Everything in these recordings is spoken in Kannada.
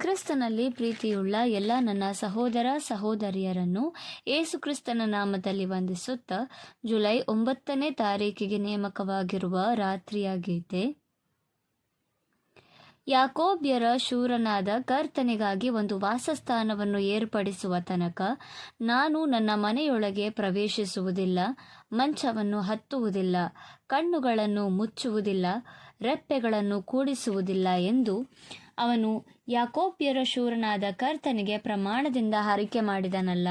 ಕ್ರಿಸ್ತನಲ್ಲಿ ಪ್ರೀತಿಯುಳ್ಳ ಎಲ್ಲ ನನ್ನ ಸಹೋದರ ಸಹೋದರಿಯರನ್ನು ಯೇಸುಕ್ರಿಸ್ತನ ನಾಮದಲ್ಲಿ ವಂದಿಸುತ್ತಾ ಜುಲೈ 9ನೇ ತಾರೀಕಿಗೆ ನೇಮಕವಾಗಿರುವ ರಾತ್ರಿಯ ಗೀತೆ. ಯಾಕೋಬ್ಯರ ಶೂರನಾದ ಕರ್ತನಿಗಾಗಿ ಒಂದು ವಾಸಸ್ಥಾನವನ್ನು ಏರ್ಪಡಿಸುವ ತನಕ ನಾನು ನನ್ನ ಮನೆಯೊಳಗೆ ಪ್ರವೇಶಿಸುವುದಿಲ್ಲ, ಮಂಚವನ್ನು ಹತ್ತುವುದಿಲ್ಲ, ಕಣ್ಣುಗಳನ್ನು ಮುಚ್ಚುವುದಿಲ್ಲ, ರೆಪ್ಪೆಗಳನ್ನು ಕೂಡಿಸುವುದಿಲ್ಲ ಎಂದು ಅವನು ಯಾಕೋಬ್ಯರ ಶೂರನಾದ ಕರ್ತನಿಗೆ ಪ್ರಮಾಣದಿಂದ ಹರಿಕೆ ಮಾಡಿದನಲ್ಲ.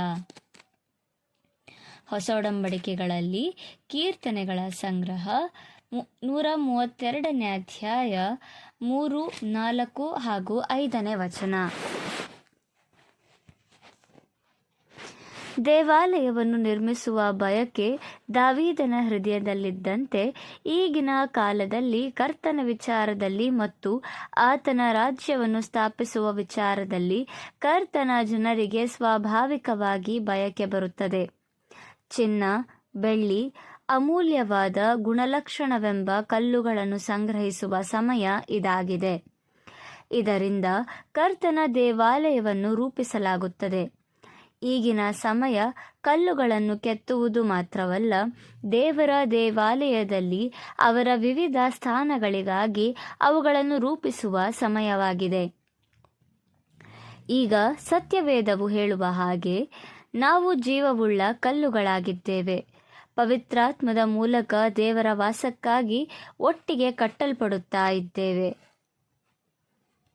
ಹೊಸ ಒಡಂಬಡಿಕೆಗಳಲ್ಲಿ ಕೀರ್ತನೆಗಳ ಸಂಗ್ರಹ 132ನೇ ಅಧ್ಯಾಯ 3, 4 ಹಾಗೂ 5ನೇ ವಚನ. ದೇವಾಲಯವನ್ನು ನಿರ್ಮಿಸುವ ಬಯಕೆ ದಾವೀದನ ಹೃದಯದಲ್ಲಿದ್ದಂತೆ ಈಗಿನ ಕಾಲದಲ್ಲಿ ಕರ್ತನ ವಿಚಾರದಲ್ಲಿ ಮತ್ತು ಆತನ ರಾಜ್ಯವನ್ನು ಸ್ಥಾಪಿಸುವ ವಿಚಾರದಲ್ಲಿ ಕರ್ತನ ಜನರಿಗೆ ಸ್ವಾಭಾವಿಕವಾಗಿ ಬಯಕೆ ಬರುತ್ತದೆ. ಚಿನ್ನ, ಬೆಳ್ಳಿ, ಅಮೂಲ್ಯವಾದ ಗುಣಲಕ್ಷಣವೆಂಬ ಕಲ್ಲುಗಳನ್ನು ಸಂಗ್ರಹಿಸುವ ಸಮಯ ಇದಾಗಿದೆ. ಇದರಿಂದ ಕರ್ತನ ದೇವಾಲಯವನ್ನು ರೂಪಿಸಲಾಗುತ್ತದೆ. ಈಗಿನ ಸಮಯ ಕಲ್ಲುಗಳನ್ನು ಕೆತ್ತುವುದು ಮಾತ್ರವಲ್ಲ, ದೇವರ ದೇವಾಲಯದಲ್ಲಿ ಅವರ ವಿವಿಧ ಸ್ಥಾನಗಳಿಗಾಗಿ ಅವುಗಳನ್ನು ರೂಪಿಸುವ ಸಮಯವಾಗಿದೆ. ಈಗ ಸತ್ಯವೇದವು ಹೇಳುವ ಹಾಗೆ ನಾವು ಜೀವವುಳ್ಳ ಕಲ್ಲುಗಳಾಗಿದ್ದೇವೆ. ಪವಿತ್ರಾತ್ಮದ ಮೂಲಕ ದೇವರ ವಾಸಕ್ಕಾಗಿ ಒಟ್ಟಿಗೆ ಕಟ್ಟಲ್ಪಡುತ್ತಾ ಇದ್ದೇವೆ.